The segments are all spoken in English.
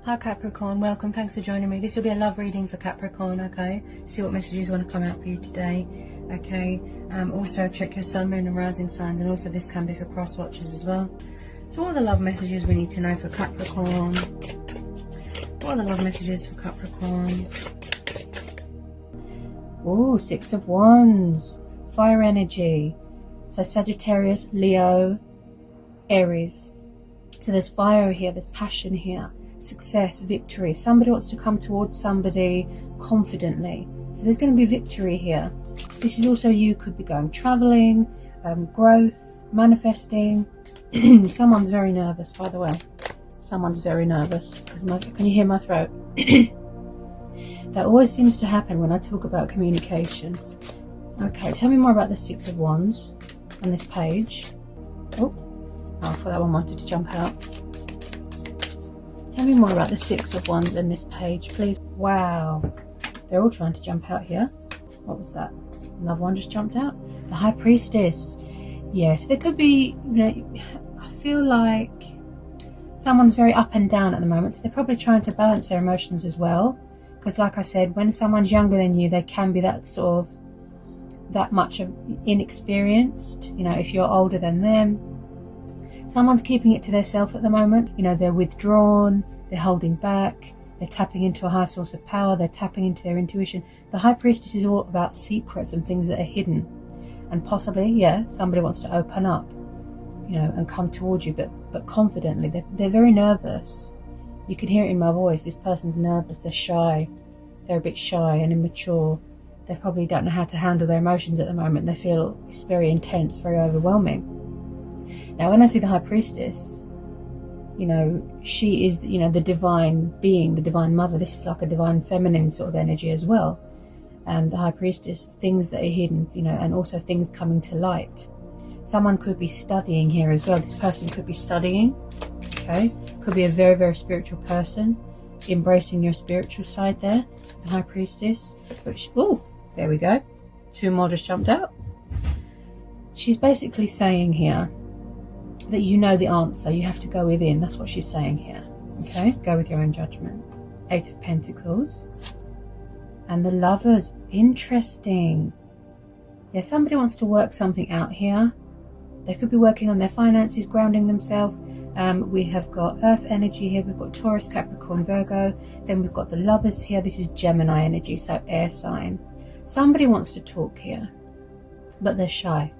Hi Capricorn, welcome, thanks for joining me. This will be a love reading for Capricorn, okay? See what messages want to come out for you today, okay? Also check your sun, moon and rising signs, and also this can be for cross watchers as well. So what are the love messages we need to know for Capricorn? What are the love messages for Capricorn? Oh, Six of Wands, fire energy. So Sagittarius, Leo, Aries. So there's fire here, there's passion here. Success, victory. Somebody wants to come towards somebody confidently. So there's going to be victory here. This is also, you could be going traveling, growth, manifesting. Someone's very nervous, by the way. Someone's very nervous. Can you hear my throat? That always seems to happen when I talk about communication. Okay, tell me more about the Six of Wands on this page. Oh, I thought that one wanted to jump out. Tell me more about the Six of Wands in this page, please. Wow, they're all trying to jump out here. What was that? Another one just jumped out. The High Priestess. Yes, there could be, I feel like someone's very up and down at the moment, so they're probably trying to balance their emotions as well. Because like I said, when someone's younger than you, they can be that sort of, that much of inexperienced. If you're older than them. Someone's keeping it to themselves at the moment. They're withdrawn, they're holding back, they're tapping into a high source of power, they're tapping into their intuition. The High Priestess is all about secrets and things that are hidden. And possibly, yeah, somebody wants to open up, and come towards you, but confidently. They're very nervous. You can hear it in my voice. This person's nervous, they're shy. They're a bit shy and immature. They probably don't know how to handle their emotions at the moment. They feel it's very intense, very overwhelming. Now, when I see the High Priestess, she is, the divine being, the divine mother. This is like a divine feminine sort of energy as well. The High Priestess, things that are hidden, and also things coming to light. Someone could be studying here as well. This person could be studying, okay? Could be a very, very spiritual person, embracing your spiritual side there, the High Priestess. Oh, there we go. Two more just jumped out. She's basically saying here that you know the answer, you have to go within. That's what she's saying here, okay? Go with your own judgment. Eight of Pentacles and the Lovers. Interesting. Yeah, somebody wants to work something out here. They could be working on their finances, grounding themselves. We have got Earth energy here, we've got Taurus, Capricorn, Virgo, then we've got the Lovers here. This is Gemini energy, so air sign. Somebody wants to talk here, but they're shy.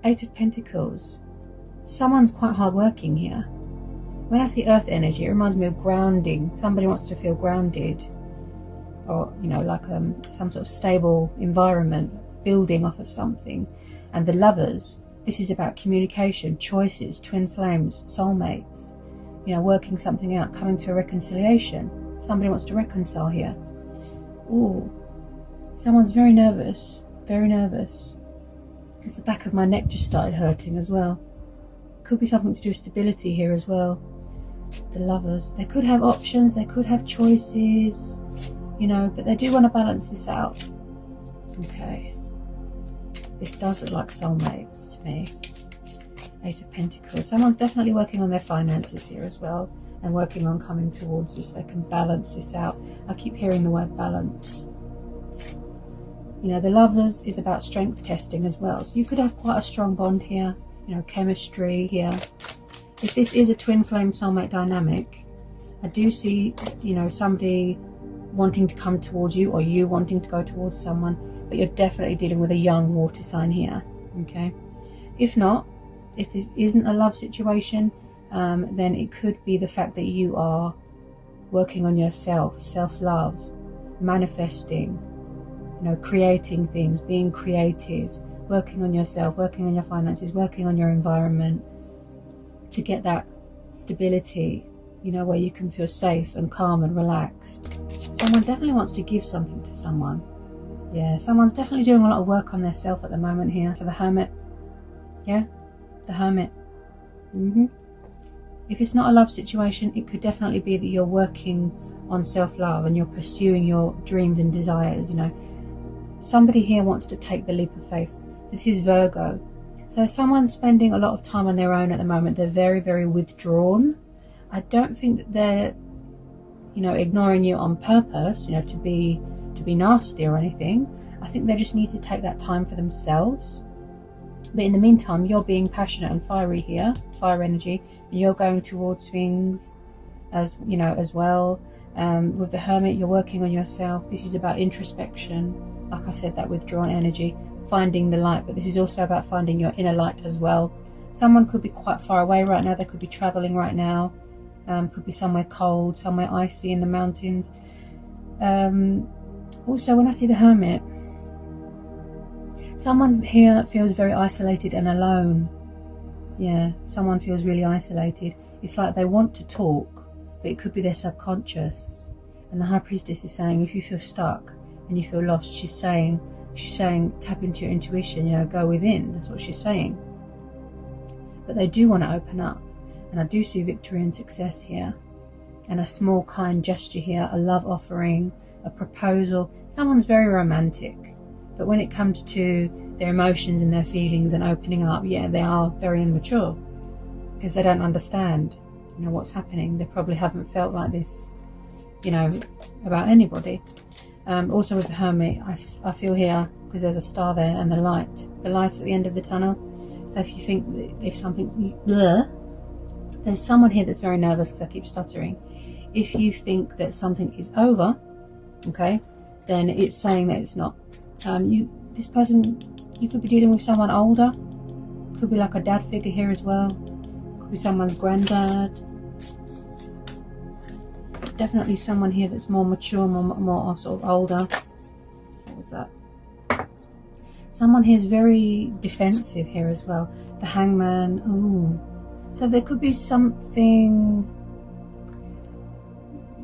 Eight of Pentacles. Someone's quite hardworking here. When I see Earth energy, it reminds me of grounding. Somebody wants to feel grounded, or like some sort of stable environment, building off of something. And the Lovers, this is about communication, choices, twin flames, soulmates, working something out, coming to a reconciliation. Somebody wants to reconcile here. Oh, someone's very nervous, because the back of my neck just started hurting as well. Could be something to do with stability here as well. The Lovers, they could have options, they could have choices, but they do want to balance this out. Okay, this does look like soulmates to me. Eight of Pentacles. Someone's definitely working on their finances here as well, and working on coming towards you so they can balance this out. I keep hearing the word balance. The Lovers is about strength testing as well, so you could have quite a strong bond here. Chemistry here. If this is a twin flame soulmate dynamic, I do see, somebody wanting to come towards you, or you wanting to go towards someone, but you're definitely dealing with a young water sign here, okay? If not, if this isn't a love situation, then it could be the fact that you are working on yourself, self-love, manifesting, creating things, being creative, working on yourself, working on your finances, working on your environment to get that stability, where you can feel safe and calm and relaxed. Someone definitely wants to give something to someone. Yeah, someone's definitely doing a lot of work on their self at the moment here. So the Hermit. Yeah, the Hermit. If it's not a love situation, it could definitely be that you're working on self-love and you're pursuing your dreams and desires. Somebody here wants to take the leap of faith. This is Virgo. So someone's spending a lot of time on their own at the moment. They're very, very withdrawn. I don't think that they're you know, ignoring you on purpose, you know, to be nasty or anything. I think they just need to take that time for themselves. But in the meantime, you're being passionate and fiery here, fire energy, and you're going towards things as, you know, as well. With the Hermit, you're working on yourself. This is about introspection. Like I said, that withdrawn energy, finding the light, but this is also about finding your inner light as well. Someone could be quite far away right now. They could be traveling right now. Could be somewhere cold, somewhere icy in the mountains. Also, when I see the Hermit, someone here feels very isolated and alone. Yeah, someone feels really isolated. It's like they want to talk, but it could be their subconscious. And the High Priestess is saying, if you feel stuck and you feel lost, she's saying tap into your intuition, you know, go within. That's what she's saying. But they do want to open up, and I do see victory and success here, and a small kind gesture here, a love offering, a proposal. Someone's very romantic, but when it comes to their emotions and their feelings and opening up, yeah, they are very immature because they don't understand, you know, what's happening. They probably haven't felt like this, you know, about anybody. Also with the Hermit, I feel here, because there's a star there and the light at the end of the tunnel. So if you think that if something, there's someone here that's very nervous because I keep stuttering. If you think that something is over, okay, then it's saying that it's not. This person, you could be dealing with someone older. Could be like a dad figure here as well. Could be someone's granddad. Definitely someone here that's more mature, more sort of older. What was that? Someone here is very defensive here as well. The Hangman. Ooh. So there could be something.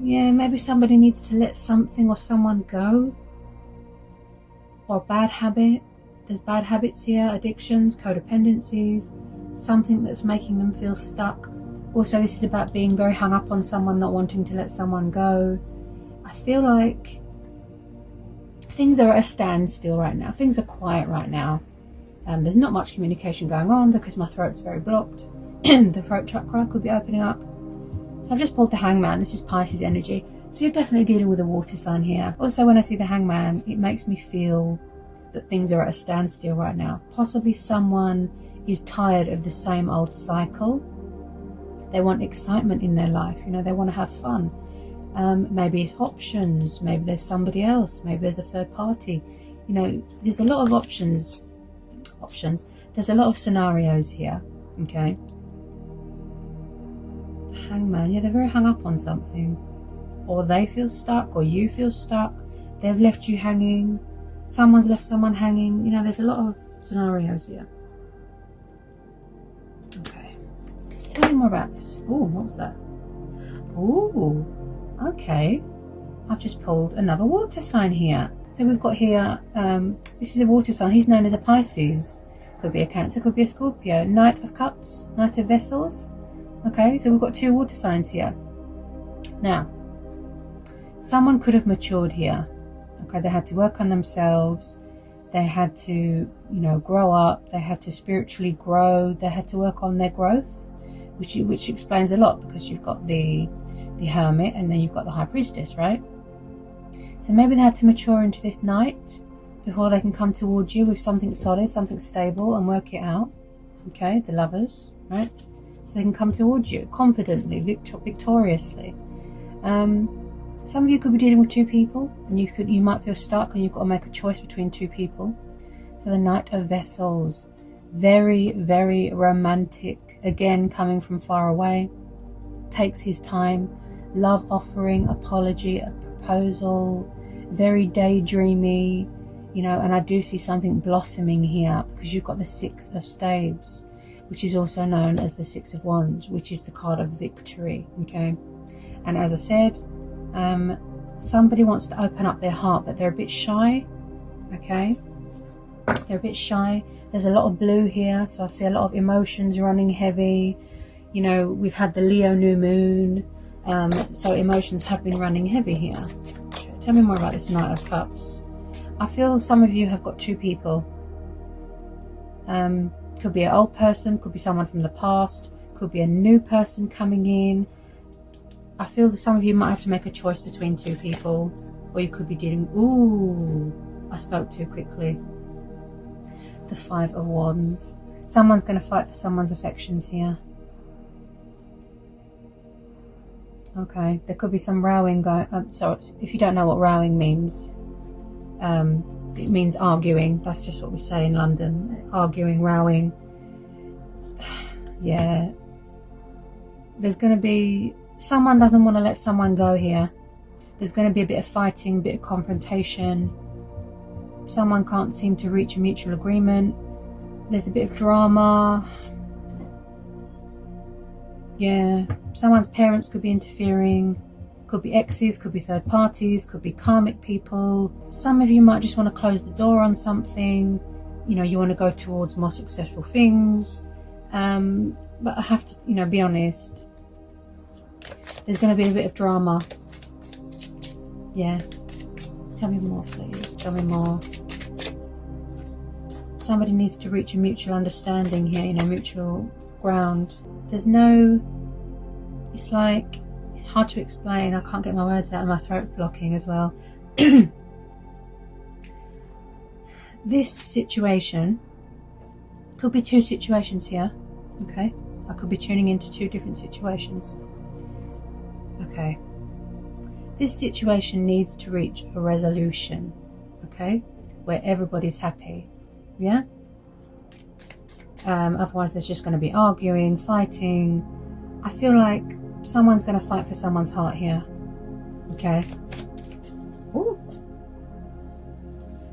Yeah, maybe somebody needs to let something or someone go. Or a bad habit. There's bad habits here, addictions, codependencies, something that's making them feel stuck. Also, this is about being very hung up on someone, not wanting to let someone go. I feel like things are at a standstill right now. Things are quiet right now. There's not much communication going on because my throat's very blocked. The throat chakra could be opening up. So I've just pulled the Hangman. This is Pisces energy. So you're definitely dealing with a water sign here. Also, when I see the Hangman, it makes me feel that things are at a standstill right now. Possibly someone is tired of the same old cycle. They want excitement in their life. You know, they want to have fun. Maybe it's options. Maybe there's somebody else. Maybe there's a third party. You know, there's a lot of options. There's a lot of scenarios here. Okay. Hangman. Yeah, they're very hung up on something. Or they feel stuck, or you feel stuck. They've left you hanging. Someone's left someone hanging. You know, there's a lot of scenarios here. Okay. Tell me more about this. Oh, what was that? Oh, okay. I've just pulled another water sign here. So we've got here, this is a water sign. He's known as a Pisces. Could be a Cancer, could be a Scorpio. Knight of Cups, Knight of Vessels. Okay, so we've got two water signs here. Now, someone could have matured here. Okay, they had to work on themselves. They had to, you know, grow up. They had to spiritually grow. They had to work on their growth, which explains a lot, because you've got the Hermit and then you've got the High Priestess, right? So maybe they had to mature into this Knight before they can come towards you with something solid, something stable, and work it out. Okay, the Lovers, right? So they can come towards you confidently, victoriously. Some of you could be dealing with two people, and you might feel stuck and you've got to make a choice between two people. So the Knight of Vessels, very, very romantic, again coming from far away, takes his time, love offering, apology, a proposal, very daydreamy, you know. And I do see something blossoming here, because you've got the Six of Staves, which is also known as the Six of Wands, which is the card of victory. Okay, and as I said, somebody wants to open up their heart, but they're a bit shy. Okay, they're a bit shy. There's a lot of blue here, so I see a lot of emotions running heavy. You know, we've had the Leo new moon, so emotions have been running heavy here. Okay, tell me more about this Knight of Cups. I feel some of you have got two people. Could be an old person, could be someone from the past, could be a new person coming in. I feel that some of you might have to make a choice between two people, or you could be dealing... Ooh, I spoke too quickly. The Five of Wands. Someone's going to fight for someone's affections here. Okay, there could be some rowing going... so if you don't know what rowing means, it means arguing. That's just what we say in London. Arguing, rowing. Yeah. There's going to be... Someone doesn't want to let someone go here. There's going to be a bit of fighting, a bit of confrontation. Someone can't seem to reach a mutual agreement. There's a bit of drama. Yeah. Someone's parents could be interfering. Could be exes, could be third parties, could be karmic people. Some of you might just want to close the door on something. You know, you want to go towards more successful things. But I have to, be honest. There's going to be a bit of drama. Yeah. Tell me more, please. Tell me more. Somebody needs to reach a mutual understanding here, mutual ground. There's no... It's like... It's hard to explain. I can't get my words out and my throat blocking as well. This situation... Could be two situations here. Okay. I could be tuning into two different situations. Okay. This situation needs to reach a resolution. Okay. Where everybody's happy. Yeah. Otherwise there's just going to be arguing, fighting. I feel like someone's going to fight for someone's heart here. Okay. Ooh.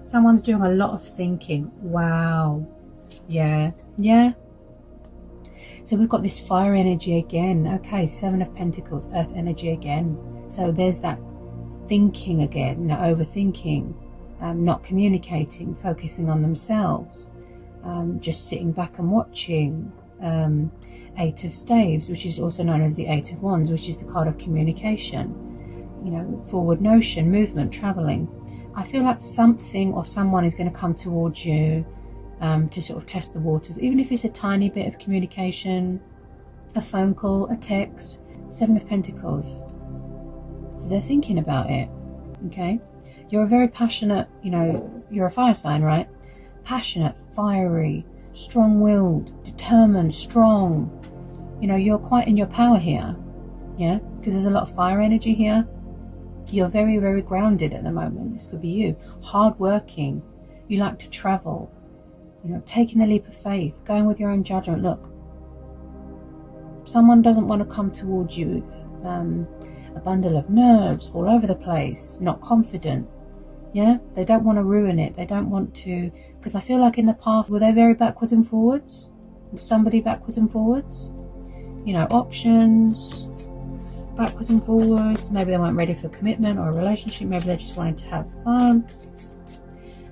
Someone's doing a lot of thinking. Wow. Yeah. Yeah. So we've got this fire energy again. Okay, Seven of Pentacles, earth energy again. So there's that thinking again, overthinking, not communicating, focusing on themselves, just sitting back and watching. Eight of Staves, which is also known as the Eight of Wands, which is the card of communication. Forward motion, movement, traveling. I feel like something or someone is going to come towards you to sort of test the waters, even if it's a tiny bit of communication, a phone call, a text. Seven of Pentacles. So they're thinking about it. Okay. You're a very passionate, you're a fire sign, right? Passionate, fiery, strong-willed, determined, strong. You're quite in your power here. Yeah, because there's a lot of fire energy here. You're very, very grounded at the moment. This could be you. Hard-working. You like to travel. Taking the leap of faith. Going with your own judgment. Look, someone doesn't want to come towards you a bundle of nerves all over the place, not confident. Yeah, they don't want to ruin it. They don't want to, because I feel like in the past, were they very backwards and forwards? Was somebody backwards and forwards? Options, backwards and forwards. Maybe they weren't ready for commitment or a relationship. Maybe they just wanted to have fun.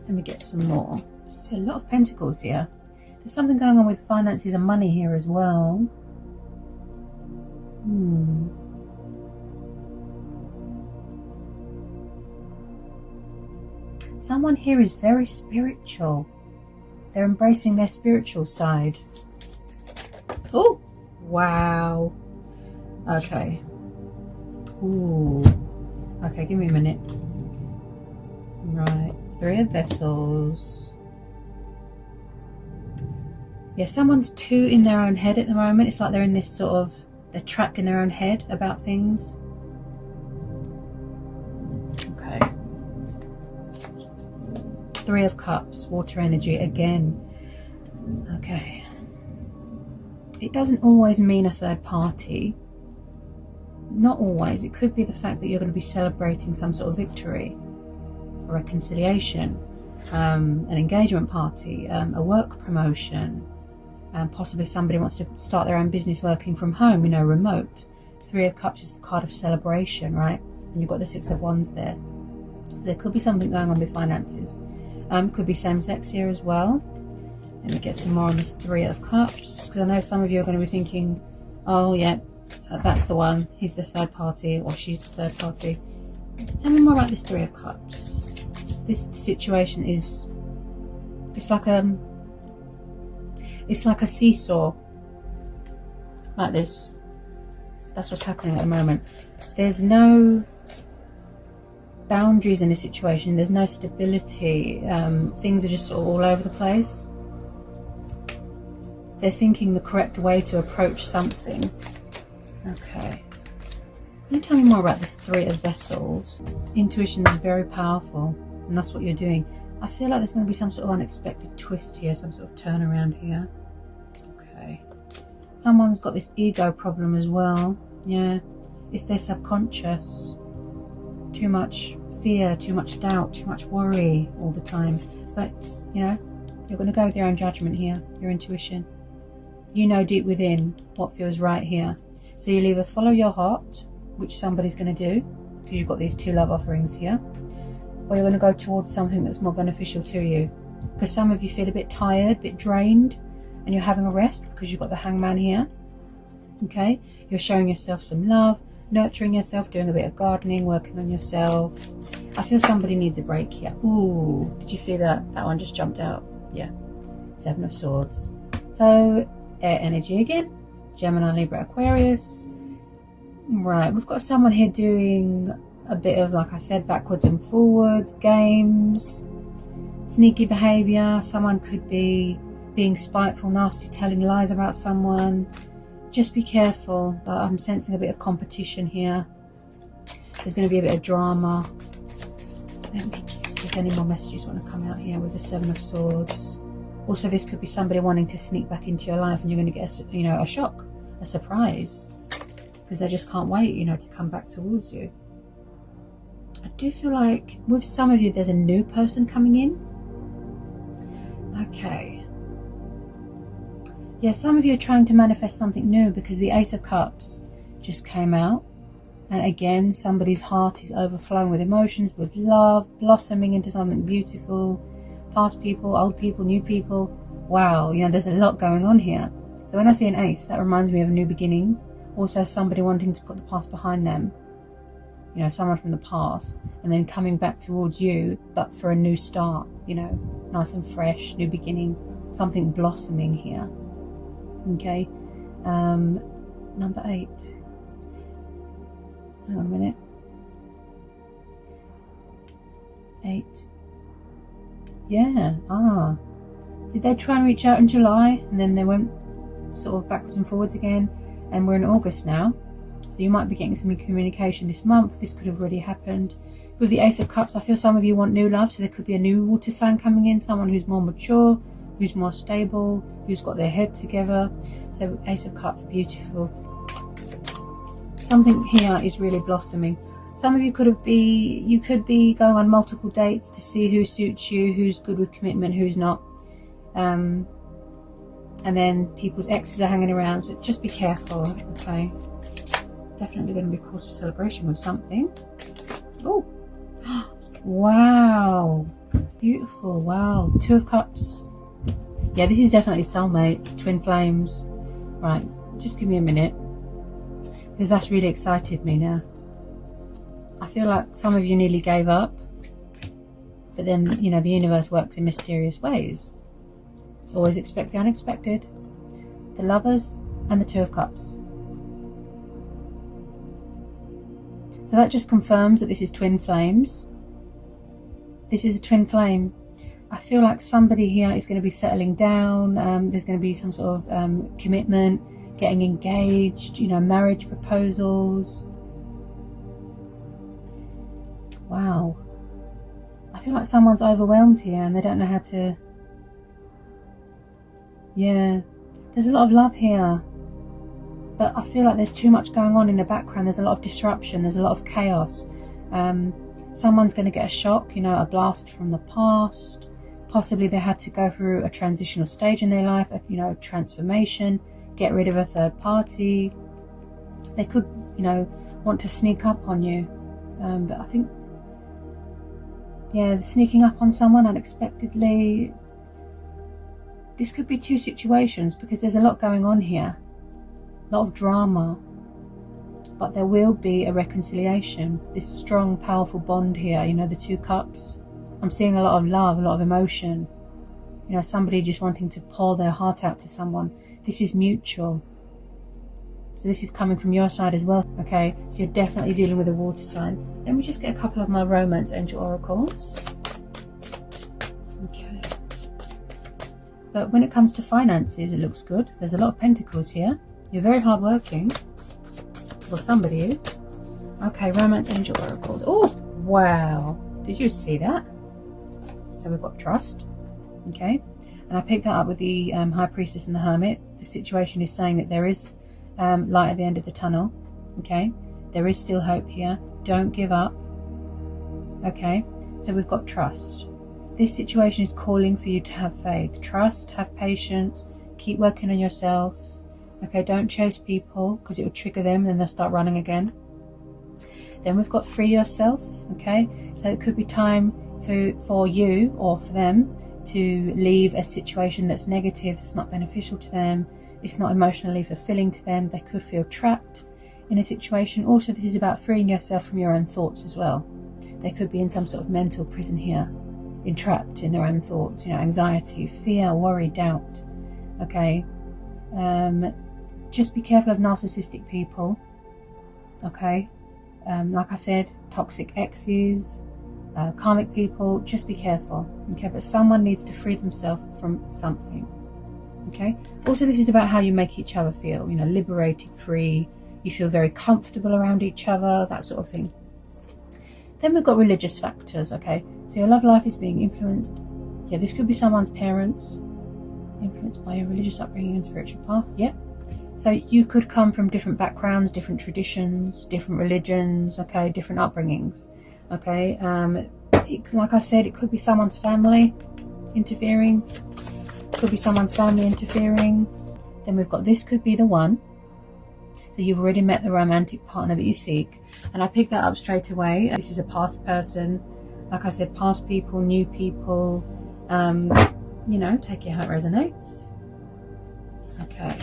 Let me get some more. See a lot of Pentacles here. There's something going on with finances and money here as well. Someone here is very spiritual. They're embracing their spiritual side. Oh, wow. Okay. Ooh. Okay, give me a minute. Right. Three of Vessels. Yeah, someone's too in their own head at the moment. It's like they're in this sort of... They're trapped in their own head about things. Okay. Three of Cups, water energy again. Okay. It doesn't always mean a third party. Not always. It could be the fact that you're going to be celebrating some sort of victory, a reconciliation, an engagement party, a work promotion, possibly somebody wants to start their own business working from home, remote. Three of Cups is the card of celebration, right? And you've got the Six of Wands there. So there could be something going on with finances. Could be same-sex here as well. Let me get some more on this Three of Cups, because I know some of you are going to be thinking, oh yeah, that's the one, he's the third party or she's the third party. Tell me more about this Three of Cups. This situation is, it's like a seesaw, like this. That's what's happening at the moment. There's no boundaries in a situation. There's no stability. Things are just all over the place. They're thinking the correct way to approach something. Okay. Can you tell me more about this Three of Vessels? Intuition is very powerful, and that's what you're doing. I feel like there's going to be some sort of unexpected twist here, some sort of turnaround here. Okay. Someone's got this ego problem as well. Yeah. It's their subconscious. Too much fear, too much doubt, too much worry all the time. But, you know, you're going to go with your own judgment here, your intuition. You know deep within what feels right here. So you'll either follow your heart, which somebody's going to do, because you've got these two love offerings here, or you're going to go towards something that's more beneficial to you. Because some of you feel a bit tired, a bit drained, and you're having a rest because you've got the Hangman here. Okay? You're showing yourself some love, nurturing yourself, doing a bit of gardening, working on yourself. I feel somebody needs a break here. Ooh, did you see that? That one just jumped out. Yeah. Seven of Swords. So, air energy again. Gemini, Libra, Aquarius. Right, we've got someone here doing a bit of, like I said, backwards and forwards, games, sneaky behaviour. Someone could be being spiteful, nasty, telling lies about someone. Just be careful. I'm sensing a bit of competition here. There's going to be a bit of drama. Let me see if any more messages want to come out here with the Seven of Swords. Also, this could be somebody wanting to sneak back into your life, and you're going to get a shock, a surprise, because they just can't wait, to come back towards you. I do feel like with some of you, there's a new person coming in. Okay. Yeah, some of you are trying to manifest something new because the Ace of Cups just came out. And again, somebody's heart is overflowing with emotions, with love, blossoming into something beautiful. Past people, old people, new people. Wow, there's a lot going on here. So when I see an ace, that reminds me of new beginnings. Also somebody wanting to put the past behind them. Someone from the past, and then coming back towards you, but for a new start, nice and fresh, new beginning, something blossoming here. Okay. Number 8. Hang on a minute. 8. Yeah. Did they try and reach out in July, and then they went sort of backwards and forwards again, and we're in August now, so you might be getting some communication this month. This could have already happened. With the Ace of Cups, I feel some of you want new love, so there could be a new water sign coming in, someone who's more mature, who's more stable, who's got their head together. So Ace of Cups, beautiful. Something here is really blossoming. Some of you could be going on multiple dates to see who suits you, who's good with commitment, who's not. And then people's exes are hanging around, so just be careful, okay? Definitely going to be a cause for celebration with something. Oh, wow, beautiful. Wow, Two of Cups. Yeah, this is definitely soulmates, twin flames. Right, just give me a minute, because that's really excited me now. I feel like some of you nearly gave up, but then, the universe works in mysterious ways. Always expect the unexpected. The Lovers and the Two of Cups. So that just confirms that this is twin flames. This is a twin flame. I feel like somebody here is going to be settling down. There's going to be some sort of commitment, getting engaged, marriage proposals. Wow. I feel like someone's overwhelmed here and they don't know how to... Yeah. There's a lot of love here. But I feel like there's too much going on in the background. There's a lot of disruption. There's a lot of chaos. Someone's going to get a shock, a blast from the past. Possibly they had to go through a transitional stage in their life, transformation, get rid of a third party. They could, want to sneak up on you. But I think, yeah, sneaking up on someone unexpectedly. This could be two situations because there's a lot going on here. A lot of drama. But there will be a reconciliation. This strong, powerful bond here, the Two Cups. I'm seeing a lot of love, a lot of emotion. Somebody just wanting to pour their heart out to someone. This is mutual. So this is coming from your side as well, okay? So you're definitely dealing with a water sign. Let me just get a couple of my romance angel oracles. Okay. But when it comes to finances, it looks good. There's a lot of pentacles here. You're very hardworking. Well, somebody is. Okay, romance angel oracles. Oh, wow. Did you see that? So we've got trust. Okay. And I picked that up with the High Priestess and the Hermit. The situation is saying that there is light at the end of the tunnel. Okay. There is still hope here. Don't give up. Okay. So we've got trust. This situation is calling for you to have faith. Trust, have patience, keep working on yourself. Okay, don't chase people because it will trigger them and then they'll start running again. Then we've got free yourself. Okay, so it could be time for you or for them to leave a situation that's negative, that's not beneficial to them, it's not emotionally fulfilling to them. They could feel trapped in a situation. Also, this is about freeing yourself from your own thoughts as well. They could be in some sort of mental prison here, entrapped in their own thoughts, you know, anxiety, fear, worry, doubt. Okay, just be careful of narcissistic people. Okay, like I said, toxic exes, karmic people, just be careful. Okay, but someone needs to free themselves from something. Okay, also this is about how you make each other feel, you know, liberated, free, you feel very comfortable around each other, that sort of thing. Then we've got religious factors. Okay, so your love life is being influenced. Yeah, this could be someone's parents, influenced by your religious upbringing and spiritual path. Yeah, so you could come from different backgrounds, different traditions, different religions. Okay, different upbringings. Okay, like I said, it could be someone's family interfering. Could be someone's family interfering. Then we've got this could be the one. So you've already met the romantic partner that you seek, and I picked that up straight away. This is a past person. Like I said, past people, new people. You know, take it how it resonates. Okay.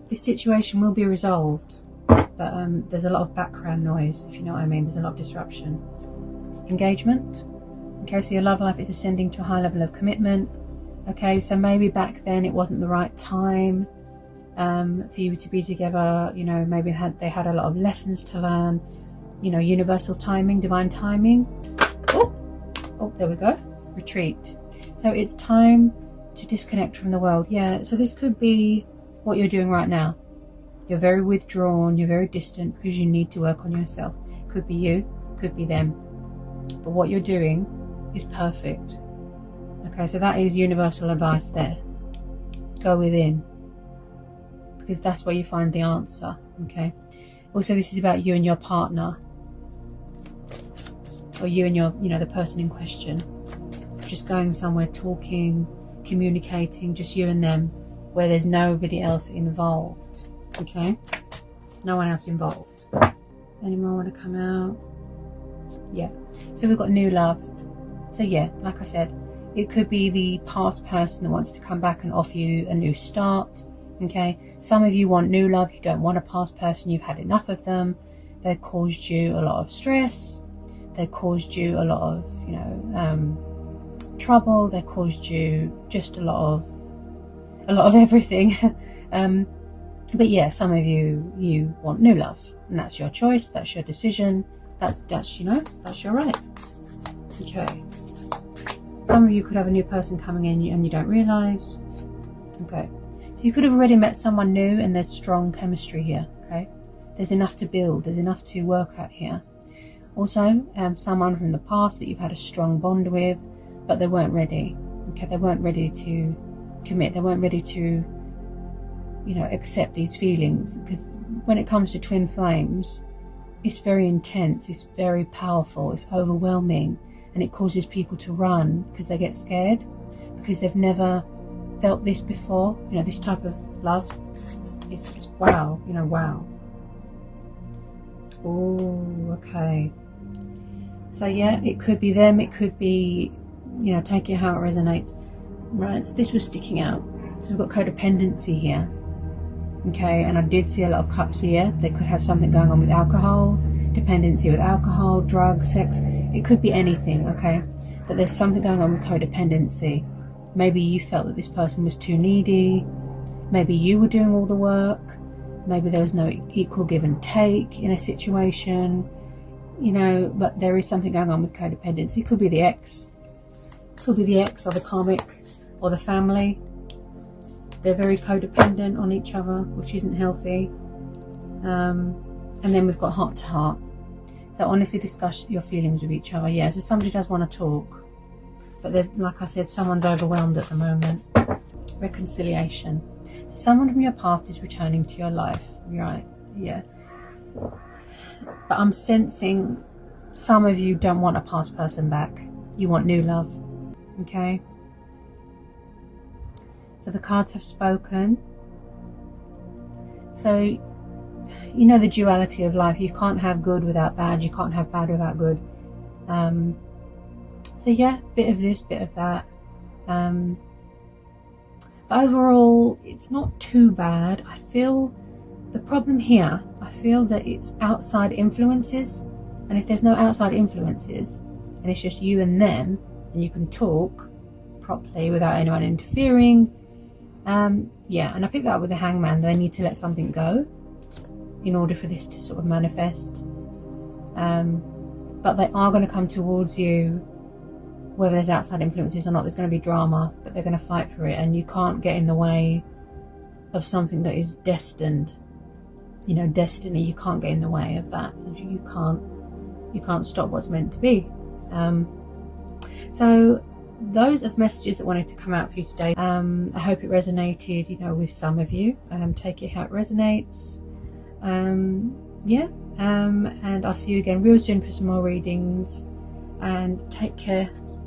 This situation will be resolved, but there's a lot of background noise, if you know what I mean. There's a lot of disruption. Engagement. Okay, so your love life is ascending to a high level of commitment. Okay, so maybe back then it wasn't the right time for you to be together. You know, maybe they had a lot of lessons to learn. You know, universal timing, divine timing. Oh, there we go. Retreat. So it's time to disconnect from the world. Yeah, so this could be what you're doing right now. You're very withdrawn, you're very distant because you need to work on yourself. Could be you, could be them. But what you're doing is perfect. Okay, so that is universal advice there. Go within, because that's where you find the answer. Okay. Also, this is about you and your partner, or you and your, you know, the person in question. Just going somewhere, talking, communicating, just you and them, where there's nobody else involved. Okay, no one else involved. Any more want to come out? Yeah. So we've got new love. So yeah, like I said, it could be the past person that wants to come back and offer you a new start. Okay, some of you want new love. You don't want a past person. You've had enough of them. They've caused you a lot of stress. They caused you a lot of, you know, trouble. They caused you just a lot of everything. But yeah, some of you want new love, and that's your choice. That's your decision. That's you know, that's your right. Okay. Some of you could have a new person coming in and you don't realise. Okay. So you could have already met someone new and there's strong chemistry here. Okay. There's enough to build. There's enough to work at here. Also, someone from the past that you've had a strong bond with, but they weren't ready. Okay. They weren't ready to commit. They weren't ready to, you know, accept these feelings, because when it comes to twin flames, it's very intense. It's very powerful. It's overwhelming. And it causes people to run because they get scared, because they've never felt this before. You know, this type of love. It's wow, you know, wow. Oh, okay. So yeah, it could be them. It could be, you know, take it how it resonates. Right, so this was sticking out. So we've got codependency here. Okay, and I did see a lot of cups here. They could have something going on with alcohol, dependency with alcohol, drugs, sex. It could be anything, okay? But there's something going on with codependency. Maybe you felt that this person was too needy. maybe you were doing all the work, maybe there was no equal give and take in a situation, you know, but there is something going on with codependency. It could be the ex, or the karmic, or the family. They're very codependent on each other, which isn't healthy. And then we've got heart to heart. So honestly discuss your feelings with each other. Yeah, so somebody does want to talk, but like I said, someone's overwhelmed at the moment. Reconciliation. So someone from your past is returning to your life, right? Yeah. But I'm sensing some of you don't want a past person back. You want new love. Okay? So the cards have spoken. So, you know the duality of life. You can't have good without bad. You can't have bad without good. So yeah, bit of this, bit of that. But overall, it's not too bad. I feel the problem here, I feel that it's outside influences. And if there's no outside influences, and it's just you and them, and you can talk properly without anyone interfering, yeah, and I picked that up with the Hangman. They need to let something go in order for this to sort of manifest. But they are going to come towards you, whether there's outside influences or not. There's going to be drama, but they're going to fight for it, and you can't get in the way of something that is destined. You know, destiny, you can't get in the way of that. You can't stop what's meant to be. So those are the messages that wanted to come out for you today. I hope it resonated, you know, with some of you. Take it how it resonates. Yeah, and I'll see you again real soon for some more readings, and take care.